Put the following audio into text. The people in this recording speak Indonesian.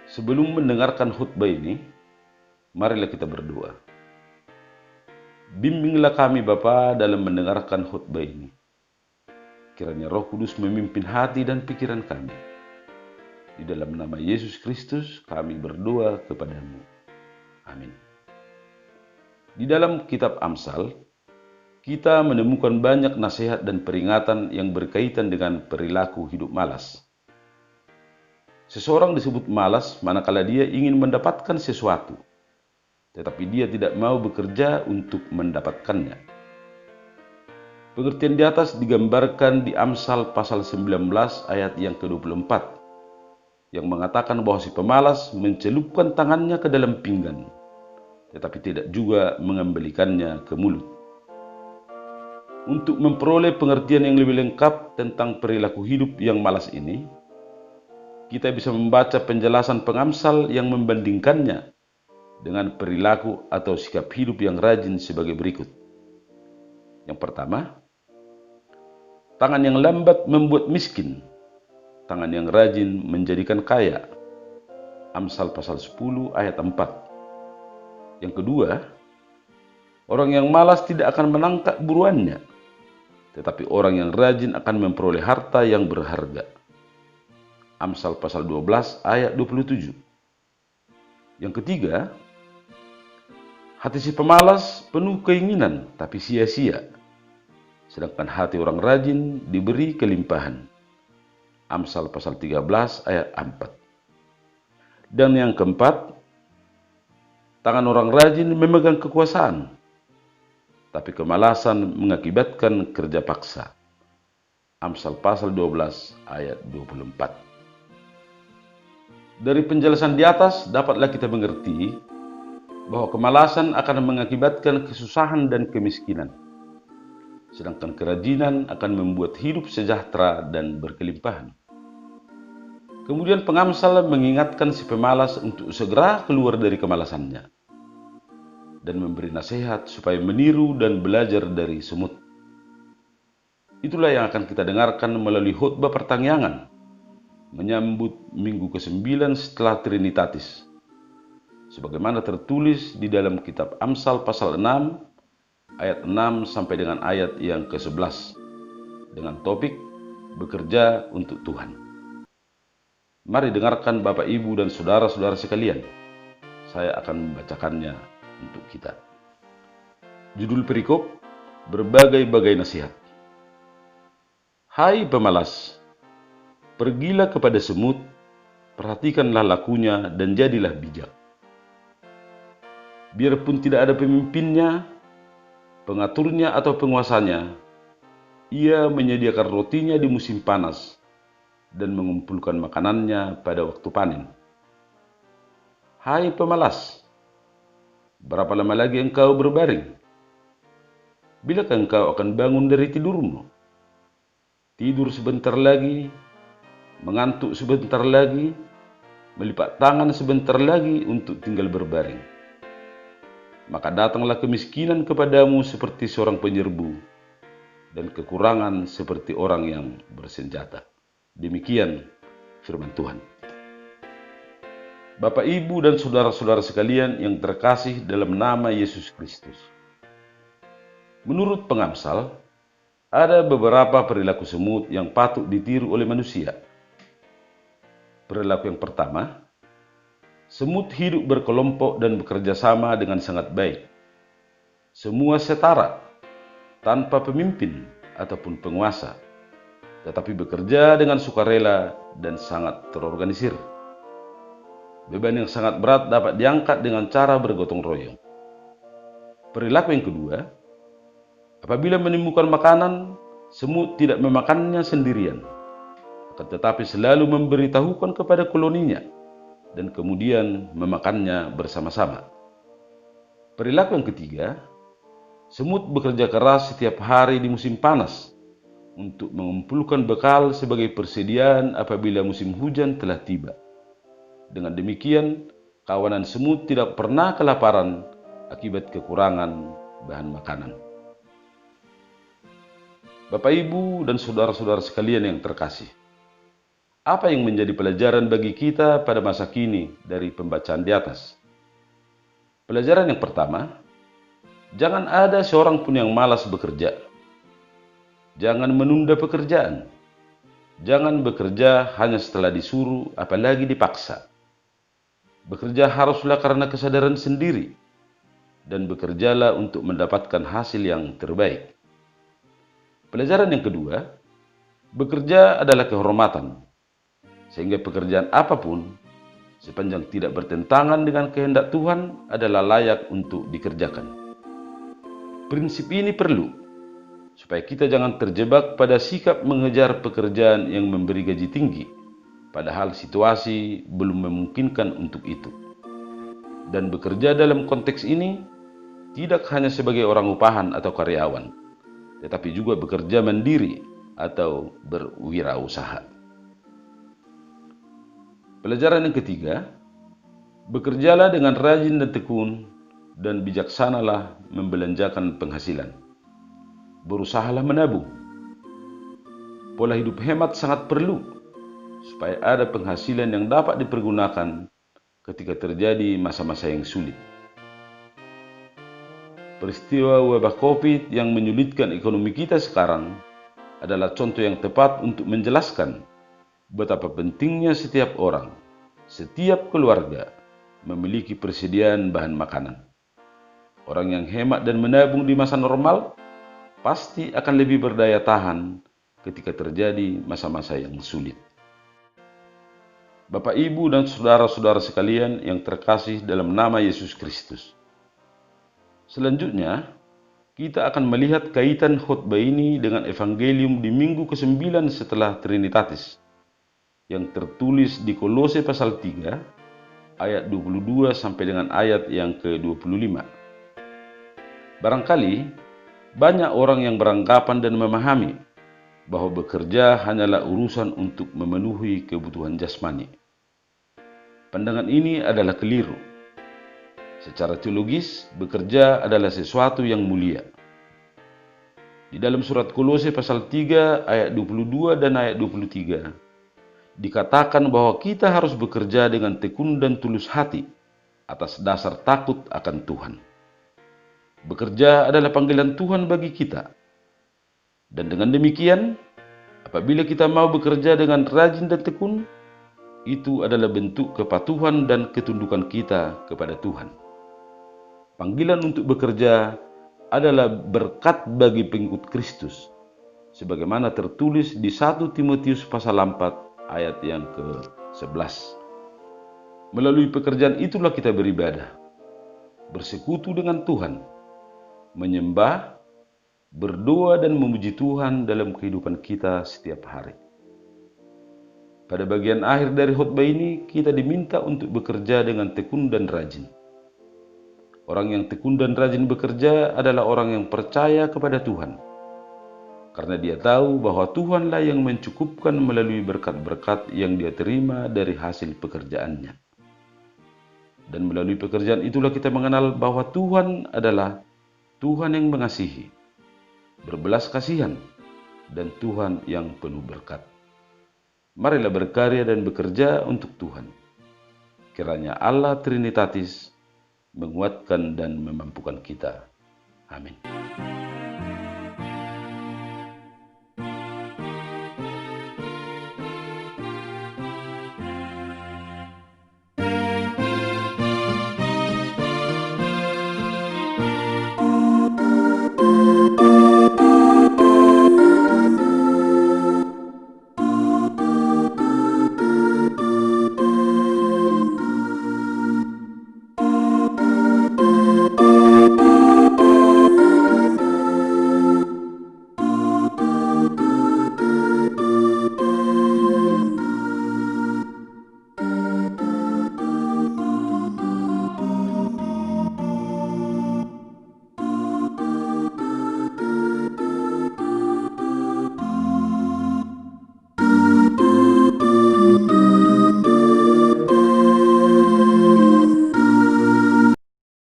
Sebelum mendengarkan khutbah ini, marilah kita berdoa. Bimbinglah kami Bapa dalam mendengarkan khutbah ini. Kiranya Roh Kudus memimpin hati dan pikiran kami. Di dalam nama Yesus Kristus kami berdoa kepadamu. Amin. Di dalam kitab Amsal, kita menemukan banyak nasihat dan peringatan yang berkaitan dengan perilaku hidup malas. Seseorang disebut malas manakala dia ingin mendapatkan sesuatu, tetapi dia tidak mau bekerja untuk mendapatkannya. Pengertian di atas digambarkan di Amsal pasal 19 ayat yang ke-24, yang mengatakan bahwa si pemalas mencelupkan tangannya ke dalam pinggan, tetapi tidak juga mengembalikannya ke mulut. Untuk memperoleh pengertian yang lebih lengkap tentang perilaku hidup yang malas ini, kita bisa membaca penjelasan pengamsal yang membandingkannya dengan perilaku atau sikap hidup yang rajin sebagai berikut. Yang pertama, tangan yang lambat membuat miskin, tangan yang rajin menjadikan kaya. Amsal pasal 10 ayat 4. Yang kedua, orang yang malas tidak akan menangkap buruannya, tetapi orang yang rajin akan memperoleh harta yang berharga. Amsal pasal 12 ayat 27. Yang ketiga, hati si pemalas penuh keinginan tapi sia-sia, sedangkan hati orang rajin diberi kelimpahan. Amsal pasal 13 ayat 4. Dan yang keempat, tangan orang rajin memegang kekuasaan, tapi kemalasan mengakibatkan kerja paksa. Amsal pasal 12 ayat 24. Dari penjelasan di atas dapatlah kita mengerti bahwa kemalasan akan mengakibatkan kesusahan dan kemiskinan, sedangkan kerajinan akan membuat hidup sejahtera dan berkelimpahan. Kemudian pengamsal mengingatkan si pemalas untuk segera keluar dari kemalasannya dan memberi nasihat supaya meniru dan belajar dari semut. Itulah yang akan kita dengarkan melalui khutbah pertangyangan menyambut minggu ke-9 setelah Trinitatis, sebagaimana tertulis di dalam kitab Amsal pasal 6 ayat 6 sampai dengan ayat yang ke-11 dengan topik bekerja untuk Tuhan. Mari dengarkan Bapak, Ibu, dan saudara-saudara sekalian. Saya akan membacakannya untuk kita. Judul perikop, berbagai-bagai nasihat. Hai pemalas, pergilah kepada semut, perhatikanlah lakunya dan jadilah bijak. Biarpun tidak ada pemimpinnya, pengaturnya atau penguasanya, ia menyediakan rotinya di musim panas dan mengumpulkan makanannya pada waktu panen. Hai pemalas, berapa lama lagi engkau berbaring? Bilakah engkau akan bangun dari tidurmu? Tidur sebentar lagi, mengantuk sebentar lagi, melipat tangan sebentar lagi untuk tinggal berbaring. Maka datanglah kemiskinan kepadamu seperti seorang penyerbu, dan kekurangan seperti orang yang bersenjata. Demikian firman Tuhan. Bapak, Ibu, dan saudara-saudara sekalian yang terkasih dalam nama Yesus Kristus. Menurut pengamsal, ada beberapa perilaku semut yang patut ditiru oleh manusia. Perilaku yang pertama, semut hidup berkelompok dan bekerja sama dengan sangat baik. Semua setara, tanpa pemimpin ataupun penguasa, tetapi bekerja dengan sukarela dan sangat terorganisir. Beban yang sangat berat dapat diangkat dengan cara bergotong royong. Perilaku yang kedua, apabila menemukan makanan, semut tidak memakannya sendirian, akan tetapi selalu memberitahukan kepada koloninya dan kemudian memakannya bersama-sama. Perilaku yang ketiga, semut bekerja keras setiap hari di musim panas untuk mengumpulkan bekal sebagai persediaan apabila musim hujan telah tiba. Dengan demikian, kawanan semut tidak pernah kelaparan akibat kekurangan bahan makanan. Bapak, Ibu, dan saudara-saudara sekalian yang terkasih, Apa yang menjadi pelajaran bagi kita pada masa kini dari pembacaan di atas? Pelajaran yang pertama, jangan ada seorang pun yang malas bekerja. Jangan menunda pekerjaan. Jangan bekerja hanya setelah disuruh, apalagi dipaksa. Bekerja haruslah karena kesadaran sendiri, dan bekerjalah untuk mendapatkan hasil yang terbaik. Pelajaran yang kedua, bekerja adalah kehormatan, sehingga pekerjaan apapun, sepanjang tidak bertentangan dengan kehendak Tuhan, adalah layak untuk dikerjakan. Prinsip ini perlu, supaya kita jangan terjebak pada sikap mengejar pekerjaan yang memberi gaji tinggi, padahal situasi belum memungkinkan untuk itu. Dan bekerja dalam konteks ini tidak hanya sebagai orang upahan atau karyawan, tetapi juga bekerja mandiri atau berwirausaha. Pelajaran yang ketiga, bekerjalah dengan rajin dan tekun, dan bijaksanalah membelanjakan penghasilan. Berusahalah menabung. Pola hidup hemat sangat perlu, supaya ada penghasilan yang dapat dipergunakan ketika terjadi masa-masa yang sulit. Peristiwa wabah COVID yang menyulitkan ekonomi kita sekarang adalah contoh yang tepat untuk menjelaskan betapa pentingnya setiap orang, setiap keluarga memiliki persediaan bahan makanan. Orang yang hemat dan menabung di masa normal pasti akan lebih berdaya tahan ketika terjadi masa-masa yang sulit. Bapak, Ibu, dan saudara-saudara sekalian yang terkasih dalam nama Yesus Kristus. Selanjutnya, kita akan melihat kaitan khotbah ini dengan evangelium di minggu ke-9 setelah Trinitatis, yang tertulis di Kolose pasal 3, ayat 22 sampai dengan ayat yang ke-25. Barangkali, banyak orang yang beranggapan dan memahami bahwa bekerja hanyalah urusan untuk memenuhi kebutuhan jasmani. Pandangan ini adalah keliru. Secara teologis, bekerja adalah sesuatu yang mulia. Di dalam surat Kolose pasal 3 ayat 22 dan ayat 23, dikatakan bahwa kita harus bekerja dengan tekun dan tulus hati atas dasar takut akan Tuhan. Bekerja adalah panggilan Tuhan bagi kita. Dan dengan demikian, apabila kita mau bekerja dengan rajin dan tekun, itu adalah bentuk kepatuhan dan ketundukan kita kepada Tuhan. Panggilan untuk bekerja adalah berkat bagi pengikut Kristus, sebagaimana tertulis di 1 Timotius pasal 4 ayat yang ke-11. Melalui pekerjaan itulah kita beribadah, bersekutu dengan Tuhan, menyembah, berdoa, dan memuji Tuhan dalam kehidupan kita setiap hari. Pada bagian akhir dari khotbah ini, kita diminta untuk bekerja dengan tekun dan rajin. Orang yang tekun dan rajin bekerja adalah orang yang percaya kepada Tuhan, karena dia tahu bahwa Tuhanlah yang mencukupkan melalui berkat-berkat yang dia terima dari hasil pekerjaannya. Dan melalui pekerjaan itulah kita mengenal bahwa Tuhan adalah Tuhan yang mengasihi, berbelas kasihan, dan Tuhan yang penuh berkat. Marilah berkarya dan bekerja untuk Tuhan. Kiranya Allah Trinitatis menguatkan dan memampukan kita. Amin.